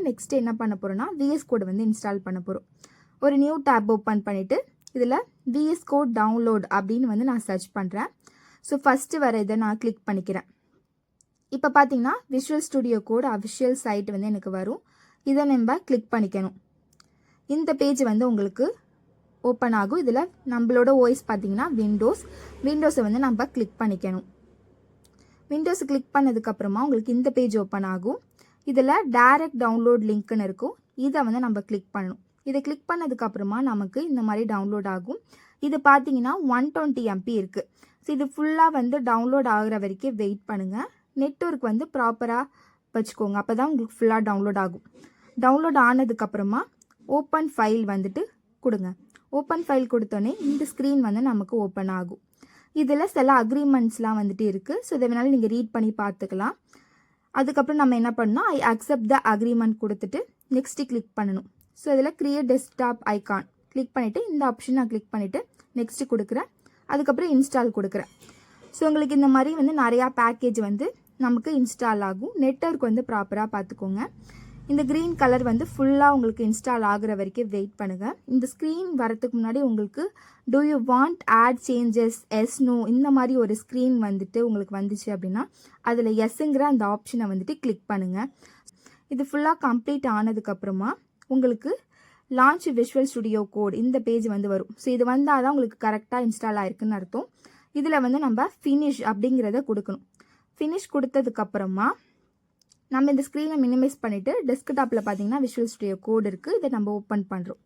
Next என்ன பண்ண போகிறோன்னா VS கோட் வந்து இன்ஸ்டால் பண்ண போகிறோம். ஒரு நியூ டேப் ஓப்பன் பண்ணிவிட்டு இதில் VS கோட் டவுன்லோட் அப்படின்னு வந்து நான் சர்ச் பண்ணுறேன். ஸோ ஃபஸ்ட்டு வர இதை நான் கிளிக் பண்ணிக்கிறேன். இப்போ பார்த்தீங்கன்னா visual studio code official site வந்து எனக்கு வரும். இதை நம்ம கிளிக் பண்ணிக்கணும். இந்த பேஜ் வந்து உங்களுக்கு ஓப்பன் ஆகும். இதில் நம்மளோட ஓஎஸ் பார்த்தீங்கன்னா விண்டோஸை வந்து நம்ம கிளிக் பண்ணிக்கணும். விண்டோஸை கிளிக் பண்ணதுக்கப்புறமா உங்களுக்கு இந்த பேஜ் ஓப்பன் ஆகும். இதில் டைரக்ட் டவுன்லோட் லிங்க்னு இருக்கும். இதை வந்து நம்ம கிளிக் பண்ணணும். இதை கிளிக் பண்ணதுக்கப்புறமா நமக்கு இந்த மாதிரி டவுன்லோட் ஆகும். இது பார்த்தீங்கன்னா 120 MB இருக்குது. ஸோ இது ஃபுல்லாக வந்து டவுன்லோட் ஆகிற வரைக்கும் வெயிட் பண்ணுங்கள். நெட்வொர்க் வந்து ப்ராப்பராக வச்சுக்கோங்க. அப்போ தான் உங்களுக்கு ஃபுல்லாக டவுன்லோட் ஆகும். டவுன்லோட் ஆனதுக்கப்புறமா ஓப்பன் ஃபைல் வந்துட்டு கொடுங்க. ஓப்பன் ஃபைல் கொடுத்தோன்னே இந்த ஸ்க்ரீன் வந்து நமக்கு ஓப்பன் ஆகும். இதில் சில அக்ரிமெண்ட்ஸ்லாம் வந்துட்டு இருக்குது. ஸோ இதை வேணாலும் நீங்கள் ரீட் பண்ணி பார்த்துக்கலாம். அதுக்கப்புறம் நம்ம என்ன பண்ணணும், ஐ அக்செப்ட் த அக்ரிமெண்ட் கொடுத்துட்டு நெக்ஸ்ட்டு கிளிக் பண்ணணும். ஸோ இதில் கிரியேட் டெஸ்க்டாப் ஐகான் கிளிக் பண்ணிவிட்டு இந்த ஆப்ஷன் நான் கிளிக் பண்ணிவிட்டு நெக்ஸ்ட்டு கொடுக்குறேன். அதுக்கப்புறம் இன்ஸ்டால் கொடுக்குறேன். ஸோ உங்களுக்கு இந்த மாதிரி வந்து நிறையா பேக்கேஜ் வந்து நமக்கு இன்ஸ்டால் ஆகும். நெட்வொர்க் வந்து ப்ராப்பராக பார்த்துக்கோங்க. இந்த க்ரீன் கலர் வந்து ஃபுல்லாக உங்களுக்கு இன்ஸ்டால் ஆகுற வரைக்கும் வெயிட் பண்ணுங்கள். இந்த ஸ்க்ரீன் வரத்துக்கு முன்னாடி உங்களுக்கு do you want add changes yes no இந்த மாதிரி ஒரு ஸ்க்ரீன் வந்துட்டு உங்களுக்கு வந்துச்சு அப்படின்னா அதில் எஸ்ஸுங்கிற அந்த ஆப்ஷனை வந்துட்டு கிளிக் பண்ணுங்கள். இது ஃபுல்லாக கம்ப்ளீட் ஆனதுக்கப்புறமா உங்களுக்கு லான்ச் விஷுவல் ஸ்டுடியோ கோட் இந்த பேஜ் வந்து வரும். ஸோ இது வந்தால் தான் உங்களுக்கு கரெக்டாக இன்ஸ்டால் ஆயிருக்குன்னு அர்த்தம். இதில் வந்து நம்ம ஃபினிஷ் அப்படிங்கிறத கொடுக்கணும். ஃபினிஷ் கொடுத்ததுக்கப்புறமா நம்ம இந்த ஸ்க்ரீனை மினிமைஸ் பண்ணிவிட்டு டெஸ்க்டாப்பில் பார்த்தீங்கன்னா விஷுவல் ஸ்டுடியோ கோட் இருக்குது. இதை நம்ம ஓப்பன் பண்ணுறோம்.